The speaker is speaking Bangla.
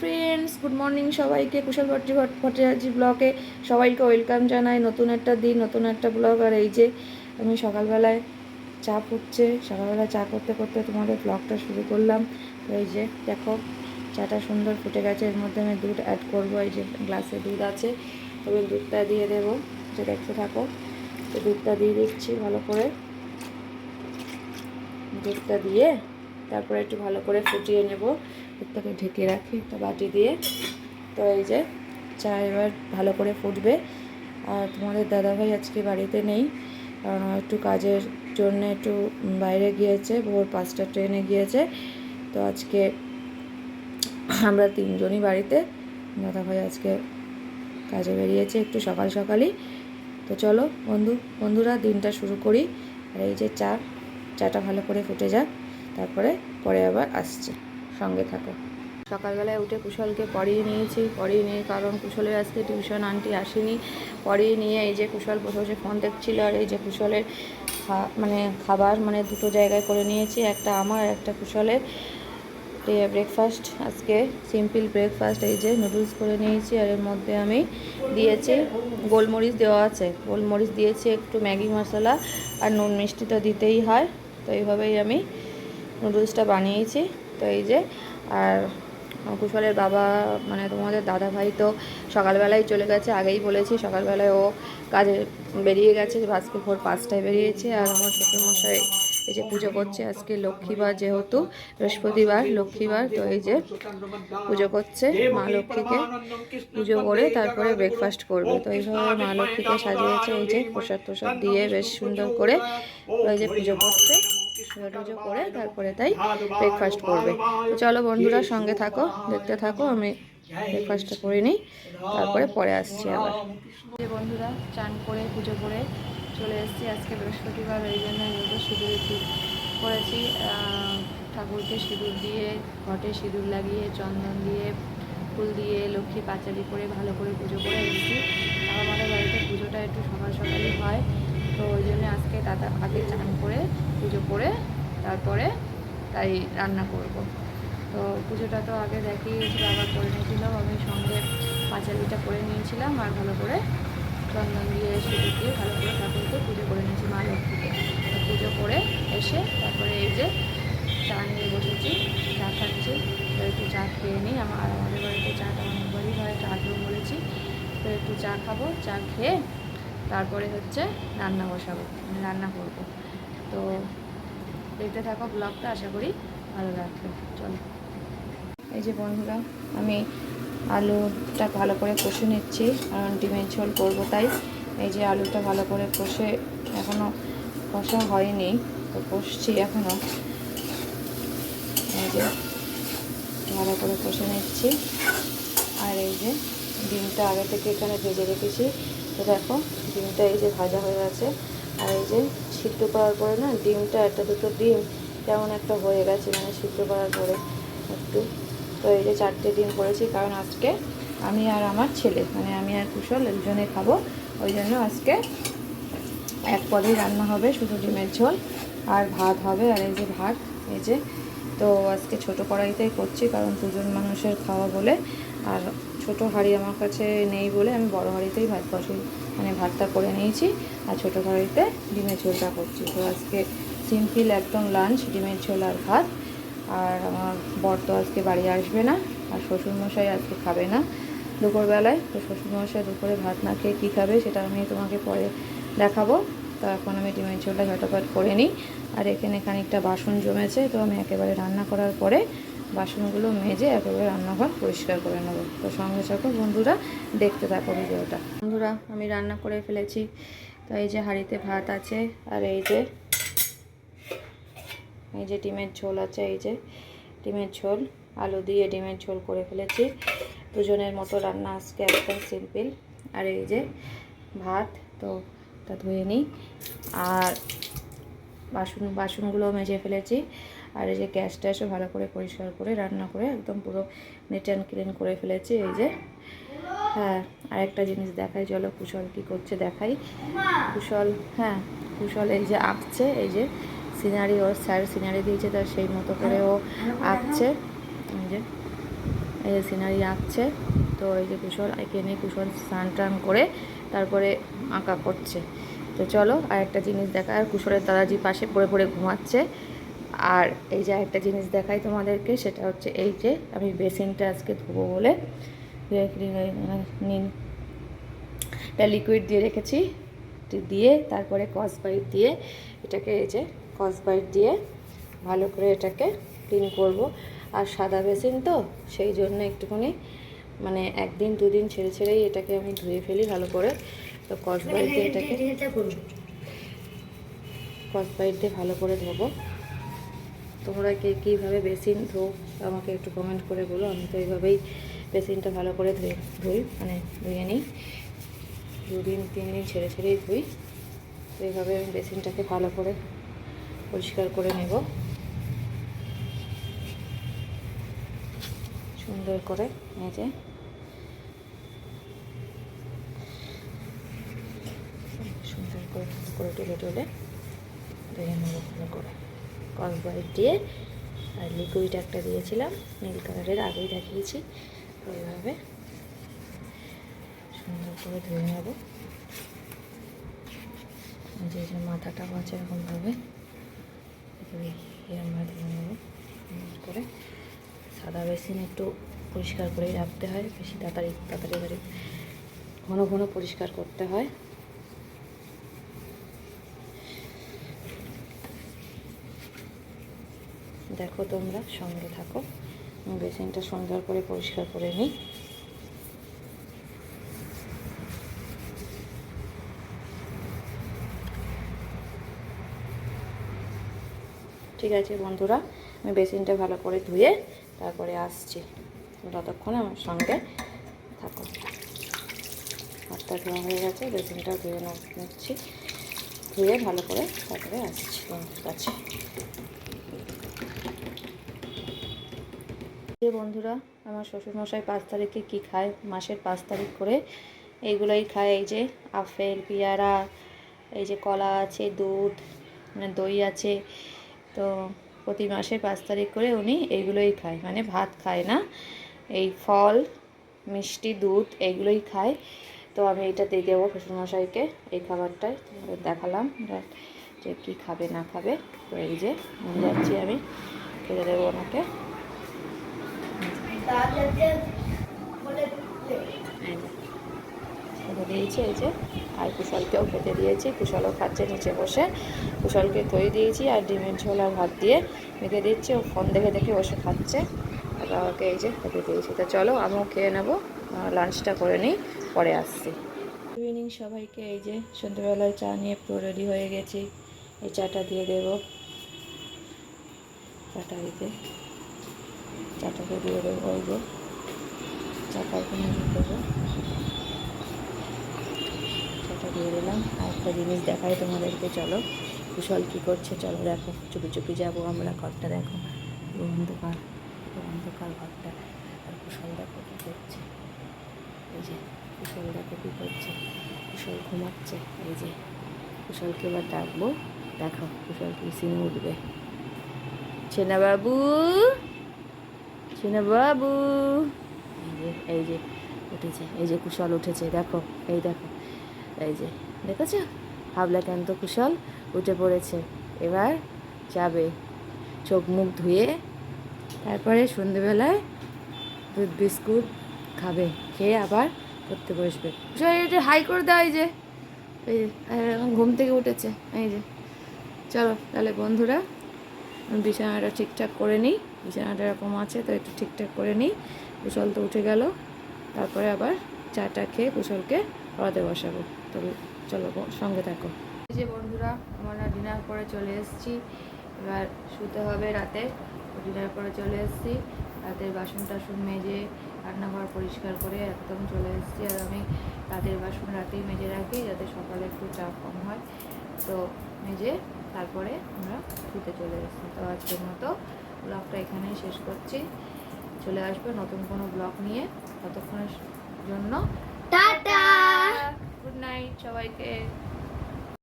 ফ্রেন্ডস, গুড মর্নিং সবাইকে। কুশল ভট্টাচার্য ব্লগে সবাইকে ওয়েলকাম জানাই। নতুন একটা দিন, নতুন একটা ব্লগ। আর এই যে আমি সকালবেলায় চা ফুটছে, সকালবেলায় চা করতে করতে তোমাদের ব্লগটা শুরু করলাম। তো এই যে দেখো চাটা সুন্দর ফুটে গেছে। এর মধ্যে আমি দুধ অ্যাড করবো। এই যে গ্লাসে দুধ আছে, তবে দুধটা দিয়ে দেবো। যে দেখতে থাকো, তো দুধটা দিয়ে দিচ্ছি ভালো করে। দুধটা দিয়ে তারপরে একটু ভালো করে ফুটিয়ে নেব। দুধটাকে ঢেকে রাখি একটা বাটি দিয়ে। তো এই যে চা এবার ভালো করে ফুটবে। আর তোমাদের দাদাভাই আজকে বাড়িতে নেই, কারণ একটু কাজের জন্য একটু বাইরে গিয়েছে, ভোর 5টা ট্রেনে গিয়েছে। তো আজকে আমরা তিনজনই বাড়িতে। দাদাভাই আজকে কাজে বেরিয়েছে একটু সকাল সকালই। তো চলো বন্ধুরা দিনটা শুরু করি। আর এই যে চাটা ভালো করে ফুটে যাক, তারপরে পরে আবার আসছে, সঙ্গে থাকো। সকালবেলায় উঠে কুশলকে পড়িয়ে নিয়েছি। পড়িয়ে নিয়ে, কারণ কুশলের আজকে টিউশন আন্টি আসেনি। পড়িয়ে নিয়ে এই যে কুশল বসে বসে ফোন দেখছিল। আর এই যে কুশলের খাবার দুটো জায়গায় করে নিয়েছি, একটা আমার একটা কুশলের। ব্রেকফাস্ট আজকে সিম্পল ব্রেকফাস্ট। এই যে নুডলস করে নিয়েছি, আর এর মধ্যে আমি দিয়েছি গোলমরিচ দেওয়া আছে, গোলমরিচ দিয়েছি, একটু ম্যাগি মশলা আর নুন মিষ্টি তো দিতেই হয়। তো এইভাবেই আমি নুডলসটা বানিয়েছি। তো এই যে, আর কুশলের বাবা তোমাদের দাদা ভাই তো সকালবেলায় চলে গেছে, আগেই বলেছি। সকালবেলায় ও কাজে বেরিয়ে গেছে, আজকে ভোর 5টায় বেরিয়েছে। আর আমার শ্বশুরমশাই এই যে পুজো করছে। আজকে লক্ষ্মীবার, যেহেতু বৃহস্পতিবার লক্ষ্মীবার, তো এই যে পুজো করছে মা লক্ষ্মীকে। পুজো করে তারপরে ব্রেকফাস্ট করবে। তো এইভাবে মা লক্ষ্মীকে সাজিয়েছে, এই যে প্রসাদ টোসাদ দিয়ে বেশ সুন্দর করে। এই যে পুজো করছে, পুজো করে তারপরে তাই ব্রেকফাস্ট করবে। তো চলো বন্ধুরা সঙ্গে থাকো, দেখতে থাকো। আমি ব্রেকফাস্টটা করে নিই, তারপরে পরে আসছি আবার। যে বন্ধুরা চান করে পুজো করে চলে এসেছি। আজকে বৃহস্পতিবার, এই জন্য আমি সিঁদুর একটু করেছি। ঠাকুরকে সিঁদুর দিয়ে, ঘটে সিঁদুর লাগিয়ে, চন্দন দিয়ে, ফুল দিয়ে, লক্ষ্মী পাঁচালি করে ভালো করে পুজো করে এসেছি। আর আমাদের বাড়িতে পুজোটা একটু সকাল সকালই হয়, তো ওই জন্য আজকে দাদা আগে চান করে পুজো করে তারপরে তাই রান্না করব। তো পুজোটা তো আগে দেখিয়েছি, বাবা করে নিয়েছিলাম, আমি সঙ্গে পাঁচালিটা করে নিয়েছিলাম। আর ভালো করে চন্দন দিয়ে, সিঁদুর দিয়ে ভালো করে ঠাকুরকে পুজো করে নিয়েছি, মা লক্ষ্মীকে। তো পুজো করে এসে তারপরে এই যে চা নিয়ে বসেছি, চা খাচ্ছি। তো একটু চা খেয়ে নিই। আমাদের বাড়িতে চাটা অনেকবারই হয়, চা আগেও বলেছি। তো একটু চা খাবো, চা খেয়ে তারপরে হচ্ছে রান্না বসাবো, রান্না করব। তো দেখতে থাকো ব্লগটা, আশা করি ভালো লাগবে। চলো। এই যে বন্ধুরা, আমি আলুটা ভালো করে কষে নিচ্ছি, কারণ ডিমের ঝোল করবো তাই। এই যে আলুটা ভালো করে কষে, এখনও কষা হয়নি, তো কষছি এখনও। এই যে ভালো করে কষে নিচ্ছি। আর এই যে ডিমটা আগে থেকে এখানে ভেজে রেখেছি। তো দেখো ডিমটা এই যে ভাজা হয়ে গেছে। আর এই যে সিদ্ধ করার পরে না, ডিমটা একটা দুটো ডিম কেমন একটা হয়ে গেছে, সিদ্ধ করার পরে একটু। তো এই যে 4টে ডিম করেছি, কারণ আজকে আমি আর আমার ছেলে, আমি আর কুশল একজনে খাবো। ওই জন্য আজকে এক পদেই রান্না হবে, শুধু ডিমের ঝোল আর ভাত হবে। আর এই যে ভাত, এই যে তো আজকে ছোটো কড়াইতেই করছি, কারণ দুজন মানুষের খাওয়া বলে। আর ছোটো হাঁড়ি আমার কাছে নেই বলে আমি বড় হাঁড়িতেই ভাত বসি, ভাতটা করে নিয়েছি। আর ছোটো কড়াইতে ডিমের ঝোলটা করছি। তো আজকে সিম্পল একদম লাঞ্চ, ডিমের ঝোল আর ভাত। আর আমার বর তো আজকে বাড়ি আসবে না, আর শ্বশুরমশাই আজকে খাবে না দুপুরবেলায়। তো শ্বশুরমশাই দুপুরে ভাত না খেয়ে কী খাবে সেটা আমি তোমাকে পরে দেখাবো। তো এখন আমি ডিমের ঝোলটা ঝটাপট করে নিই। আর এখানে খানিকটা বাসন জমেছে, তো আমি একেবারে রান্না করার পরে বাসনগুলো মেজে একেবারে রান্নাঘর পরিষ্কার করে নেবো। তো সঙ্গে থাকো বন্ধুরা, দেখতে থাকো ভিডিওটা। বন্ধুরা আমি রান্না করে ফেলেছি। তো এই যে হাঁড়িতে ভাত আছে, আর এই যে ডিমের ঝোল আছে। এই যে ডিমের ঝোল, আলু দিয়ে ডিমের ঝোল করে ফেলেছি। দুজনের মতো রান্না আজকে, একদম সিম্পল। আর এই যে ভাত, তো তা ধুয়ে নিই। আর বাসনগুলো মেজে ফেলেছি। আর এই যে গ্যাস ট্যাসও ভালো করে পরিষ্কার করে রান্না করে একদম পুরো নিট অ্যান্ড ক্লিন করে ফেলেছি। এই যে হ্যাঁ, আর একটা জিনিস দেখাই, চলো কুশল কী করছে দেখাই। কুশল এই যে আঁকছে, এই যে সিনারি, ওর স্যার সিনারি দিয়েছে, তার সেই মতো করে ও আঁকছে। এই যে এই যে সিনারি আঁকছে। তো এই যে কুশল একে নিয়ে কুশল স্নান টান করে তারপরে আঁকা করছে। তো চলো আর একটা জিনিস দেখা, আর কুশলের দাদাজি পাশে পড়ে পড়ে ঘুমাচ্ছে। আর এই যে একটা জিনিস দেখাই তোমাদেরকে, সেটা হচ্ছে এই যে আমি বেসিনটা আজকে ধোবো বলে নিন লিকুইড দিয়ে রেখেছি, দিয়ে তারপরে কসবাইট দিয়ে এটাকে এই যে কসবাইট দিয়ে ভালো করে এটাকে ক্লিন করব। আর সাদা বেসিন তো সেই জন্য একটুখানি মানে একদিন দুদিন ছেড়ে ছেড়েই এটাকে আমি ধুয়ে ফেলি ভালো করে। তো কসবাইট দিয়ে এটাকে কসবাইট দিয়ে ভালো করে ধোবো। তোমরা কে কীভাবে বেসিন ধো আমাকে একটু কমেন্ট করে বলো। আমি তো এইভাবেই বেসিনটা ভালো করে ধুই মানে ধুয়ে নিই, 2 দিন 3 দিন ছেড়ে ছেড়েই ধুই। তো এইভাবে আমি বেসিনটাকে ভালো করে পরিষ্কার করে নেব সুন্দর করে। এই যে সুন্দর করে টেলে টেলে ধুয়ে নেবো ভালো করে কসবাইট দিয়ে। আর লিকুইড একটা দিয়েছিলাম নীল কালারের, আগেই দেখিয়েছি। তো এইভাবে সুন্দর করে ধুয়ে নেব। যে যে মাথাটা আছে এরকমভাবে আমরা ধুয়ে নেব সুন্দর করে। সাদা বেসিন একটু পরিষ্কার করেই রাখতে হয়, বেশি তাড়াতাড়ি ঘন ঘন পরিষ্কার করতে হয়। দেখো তোমরা সঙ্গে থাকো, বেসিনটা সুন্দর করে পরিষ্কার করে নিই। ঠিক আছে বন্ধুরা, আমি বেসিনটা ভালো করে ধুয়ে তারপরে আসছি, ততক্ষণ আমার সঙ্গে থাকো। হাতটা ধোয়া হয়ে গেছে, বেসিনটা ধুয়ে নিচ্ছি, ধুয়ে ভালো করে তারপরে আসছি তোমাদের কাছে। বন্ধুরা, আমার শ্বশুরমশাই 5 তারিখে কী খায়, মাসের 5 তারিখ করে এইগুলোই খায়। এই যে আপেল, পেয়ারা, এই যে কলা আছে, দুধ মানে দই আছে। তো প্রতি মাসে 5 তারিখ করে উনি এইগুলোই খায়, মানে ভাত খায় না, এই ফল, মিষ্টি, দুধ এইগুলোই খায়। তো আমি এইটা দিয়ে দেবো শ্বশুরমশাইকে, এই খাবারটাই দেখালাম যে কী খাবে না খাবে। তো এই যে যাচ্ছি আমি খেতে দেবো ওনাকে। খেতে দিয়েছি এই যে, আর কুশলকেও খেতে দিয়েছি, কুশলও খাচ্ছে নিচে বসে। কুশলকে দই দিয়েছি আর ডিমের ঝোল আর ভাত দিয়ে মেখে দিচ্ছি, ও ফোন দেখে দেখে বসে খাচ্ছে। আর বাবাকে এই যে খেতে দিয়েছি। তো চলো আমিও খেয়ে নেবো, লাঞ্চটা করে নিই, পরে আসছি। ইভিনিং সবাইকে। এই যে সন্ধ্যেবেলায় চা নিয়ে পুরো রেডি হয়ে গেছি, এই চাটা দিয়ে দেবো, চাটা দিতে চাটাকে দিয়ে দেবো। ওই যে চাটা এখানে দিয়ে দেবো, চাটা দিয়ে দিলাম। আর একটা জিনিস দেখাই তোমাদেরকে, চলো কুশল কী করছে, চলো দেখো। চুপি চুপি যাবো আমরা, ঘরটা দেখো অন্ধকার অন্ধকার ঘরটা। আর কুশল দেখো কী করছে, এই যে কুশল দেখো কী করছে, কুশল ঘুমাচ্ছে। এই যে কুশলকে এবার ডাকবো, দেখো কুশল কি সিনে উঠবে। ছেনা বাবু, ছেনা বাবু, এই যে উঠেছে, এই যে কুশল উঠেছে, দেখো এই দেখো, এই যে দেখেছো হাবলাকান্ত কুশল উঠে পড়েছে। এবার যাবে চোখ মুখ ধুয়ে, তারপরে সন্ধেবেলায় দুধ বিস্কুট খাবে, খেয়ে আবার পড়তে বসবে। কুশল এটা হাই করে দাও, এই যে এই যে এখন ঘুম থেকে উঠেছে। এই যে চলো তাহলে বন্ধুরা, বিছানাটা ঠিকঠাক করে নিই, বিছানাটা এরকম আছে তো একটু ঠিকঠাক করে নিই। কুশল তো উঠে গেল, তারপরে আবার চাটা খেয়ে কুশলকে পড়াতে বসাবো। তবে চলো সঙ্গে থাকো। এই যে বন্ধুরা, আমরা ডিনার করে চলে এসেছি, এবার শুতে হবে রাতে। ডিনার করে চলে এসেছি, রাতের বাসন টাসন মেজে রান্নাঘর পরিষ্কার করে একদম চলে এসেছি। আর আমি রাতের বাসন রাতেই মেজে রাখি, যাতে সকালে একটু চাপ কম হয়। তো মেজে তারপরে আমরা শুতে চলে এসেছি। তো আজকের মতো ব্লগটা এখানেই শেষ করছি, চলে আসবে নতুন কোনো ব্লগ নিয়ে। ততক্ষণের জন্য টাটা, গুড নাইট সবাইকে।